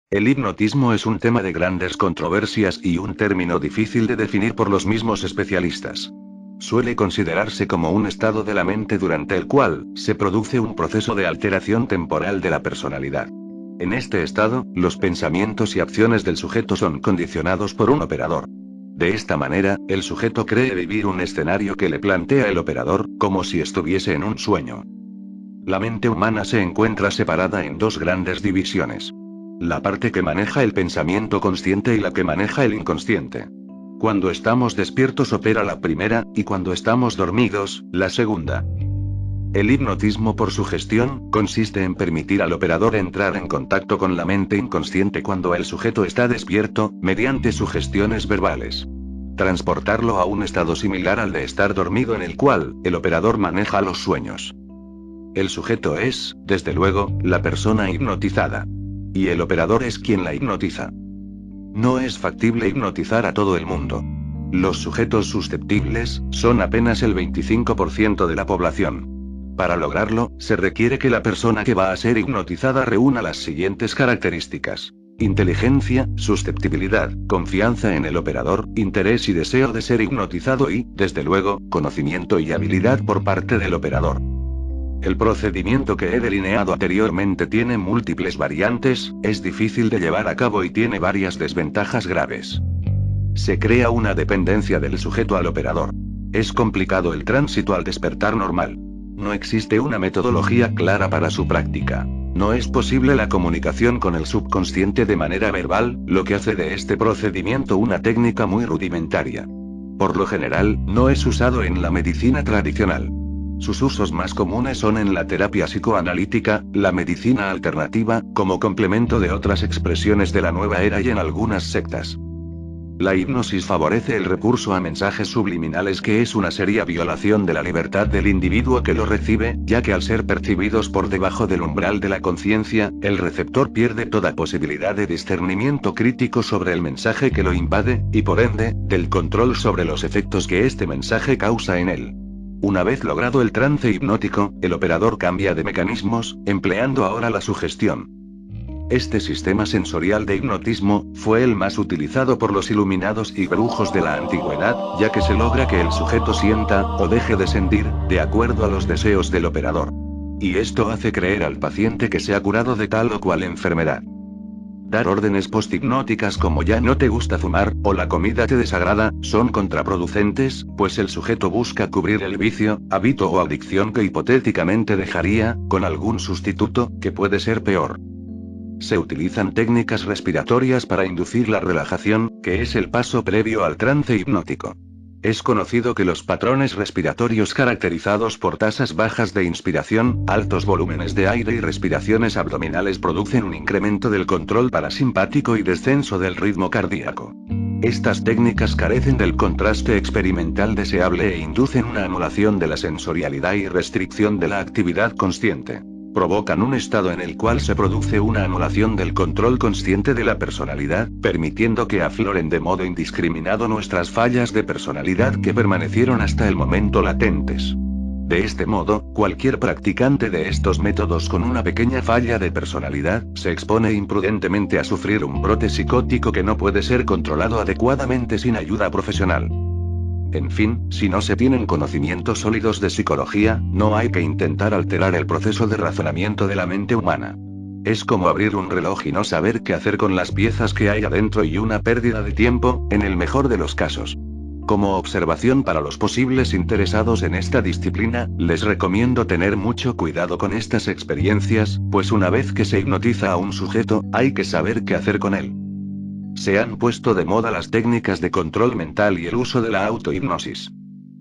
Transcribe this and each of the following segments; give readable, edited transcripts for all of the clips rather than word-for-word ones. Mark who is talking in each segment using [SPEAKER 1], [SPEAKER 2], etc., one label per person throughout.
[SPEAKER 1] El hipnotismo es un tema de grandes controversias y un término difícil de definir por los mismos especialistas. Suele considerarse como un estado de la mente durante el cual se produce un proceso de alteración temporal de la personalidad. En este estado, los pensamientos y acciones del sujeto son condicionados por un operador. De esta manera, el sujeto cree vivir un escenario que le plantea el operador, como si estuviese en un sueño. La mente humana se encuentra separada en dos grandes divisiones. La parte que maneja el pensamiento consciente y la que maneja el inconsciente. Cuando estamos despiertos opera la primera, y cuando estamos dormidos, la segunda. El hipnotismo por sugestión consiste en permitir al operador entrar en contacto con la mente inconsciente cuando el sujeto está despierto, mediante sugestiones verbales. Transportarlo a un estado similar al de estar dormido en el cual el operador maneja los sueños. El sujeto es, desde luego, la persona hipnotizada. Y el operador es quien la hipnotiza. No es factible hipnotizar a todo el mundo. Los sujetos susceptibles son apenas el 25% de la población. Para lograrlo, se requiere que la persona que va a ser hipnotizada reúna las siguientes características: inteligencia, susceptibilidad, confianza en el operador, interés y deseo de ser hipnotizado y, desde luego, conocimiento y habilidad por parte del operador. El procedimiento que he delineado anteriormente tiene múltiples variantes, es difícil de llevar a cabo y tiene varias desventajas graves. Se crea una dependencia del sujeto al operador. Es complicado el tránsito al despertar normal. No existe una metodología clara para su práctica. No es posible la comunicación con el subconsciente de manera verbal, lo que hace de este procedimiento una técnica muy rudimentaria. Por lo general, no es usado en la medicina tradicional. Sus usos más comunes son en la terapia psicoanalítica, la medicina alternativa, como complemento de otras expresiones de la nueva era y en algunas sectas. La hipnosis favorece el recurso a mensajes subliminales, que es una seria violación de la libertad del individuo que lo recibe, ya que al ser percibidos por debajo del umbral de la conciencia, el receptor pierde toda posibilidad de discernimiento crítico sobre el mensaje que lo invade, y por ende, del control sobre los efectos que este mensaje causa en él. Una vez logrado el trance hipnótico, el operador cambia de mecanismos, empleando ahora la sugestión. Este sistema sensorial de hipnotismo fue el más utilizado por los iluminados y brujos de la antigüedad, ya que se logra que el sujeto sienta, o deje de sentir, de acuerdo a los deseos del operador. Y esto hace creer al paciente que se ha curado de tal o cual enfermedad. Dar órdenes posthipnóticas como "ya no te gusta fumar", o "la comida te desagrada", son contraproducentes, pues el sujeto busca cubrir el vicio, hábito o adicción que hipotéticamente dejaría, con algún sustituto, que puede ser peor. Se utilizan técnicas respiratorias para inducir la relajación, que es el paso previo al trance hipnótico. Es conocido que los patrones respiratorios caracterizados por tasas bajas de inspiración, altos volúmenes de aire y respiraciones abdominales producen un incremento del control parasimpático y descenso del ritmo cardíaco. Estas técnicas carecen del contraste experimental deseable e inducen una anulación de la sensorialidad y restricción de la actividad consciente. Provocan un estado en el cual se produce una anulación del control consciente de la personalidad, permitiendo que afloren de modo indiscriminado nuestras fallas de personalidad que permanecieron hasta el momento latentes. De este modo, cualquier practicante de estos métodos con una pequeña falla de personalidad, se expone imprudentemente a sufrir un brote psicótico que no puede ser controlado adecuadamente sin ayuda profesional. En fin, si no se tienen conocimientos sólidos de psicología, no hay que intentar alterar el proceso de razonamiento de la mente humana. Es como abrir un reloj y no saber qué hacer con las piezas que hay adentro, y una pérdida de tiempo, en el mejor de los casos. Como observación para los posibles interesados en esta disciplina, les recomiendo tener mucho cuidado con estas experiencias, pues una vez que se hipnotiza a un sujeto, hay que saber qué hacer con él. Se han puesto de moda las técnicas de control mental y el uso de la autohipnosis.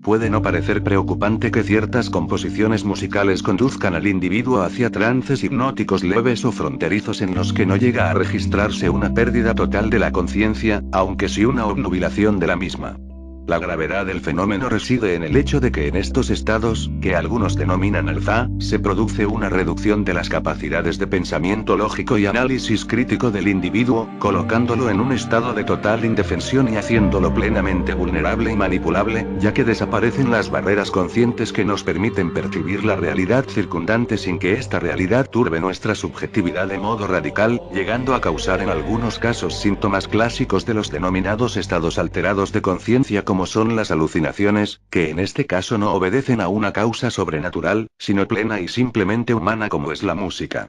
[SPEAKER 1] Puede no parecer preocupante que ciertas composiciones musicales conduzcan al individuo hacia trances hipnóticos leves o fronterizos en los que no llega a registrarse una pérdida total de la conciencia, aunque sí una obnubilación de la misma. La gravedad del fenómeno reside en el hecho de que en estos estados, que algunos denominan alfa, se produce una reducción de las capacidades de pensamiento lógico y análisis crítico del individuo, colocándolo en un estado de total indefensión y haciéndolo plenamente vulnerable y manipulable, ya que desaparecen las barreras conscientes que nos permiten percibir la realidad circundante sin que esta realidad turbe nuestra subjetividad de modo radical, llegando a causar en algunos casos síntomas clásicos de los denominados estados alterados de conciencia, como son las alucinaciones, que en este caso no obedecen a una causa sobrenatural, sino plena y simplemente humana como es la música.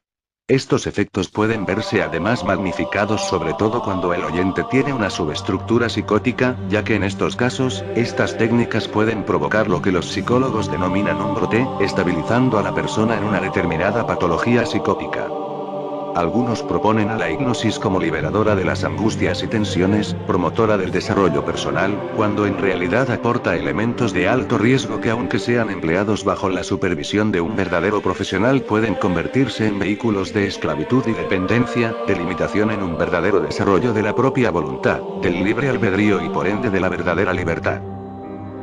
[SPEAKER 1] Estos efectos pueden verse además magnificados sobre todo cuando el oyente tiene una subestructura psicótica, ya que en estos casos, estas técnicas pueden provocar lo que los psicólogos denominan un brote, estabilizando a la persona en una determinada patología psicótica. Algunos proponen a la hipnosis como liberadora de las angustias y tensiones, promotora del desarrollo personal, cuando en realidad aporta elementos de alto riesgo que, aunque sean empleados bajo la supervisión de un verdadero profesional, pueden convertirse en vehículos de esclavitud y dependencia, de limitación en un verdadero desarrollo de la propia voluntad, del libre albedrío y por ende de la verdadera libertad.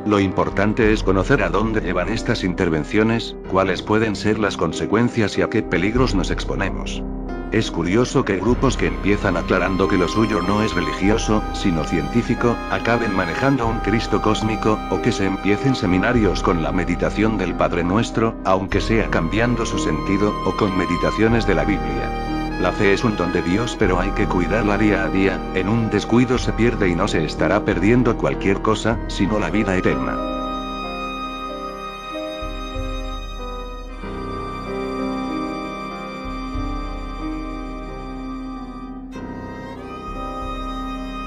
[SPEAKER 1] Lo importante es conocer a dónde llevan estas intervenciones, cuáles pueden ser las consecuencias y a qué peligros nos exponemos. Es curioso que grupos que empiezan aclarando que lo suyo no es religioso, sino científico, acaben manejando un Cristo cósmico, o que se empiecen seminarios con la meditación del Padre Nuestro, aunque sea cambiando su sentido, o con meditaciones de la Biblia. La fe es un don de Dios, pero hay que cuidarla día a día, en un descuido se pierde y no se estará perdiendo cualquier cosa, sino la vida eterna.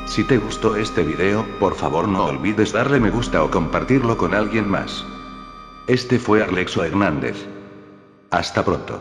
[SPEAKER 1] Si te gustó este video, por favor no olvides darle me gusta o compartirlo con alguien más. Este fue Arlexo Hernández. Hasta pronto.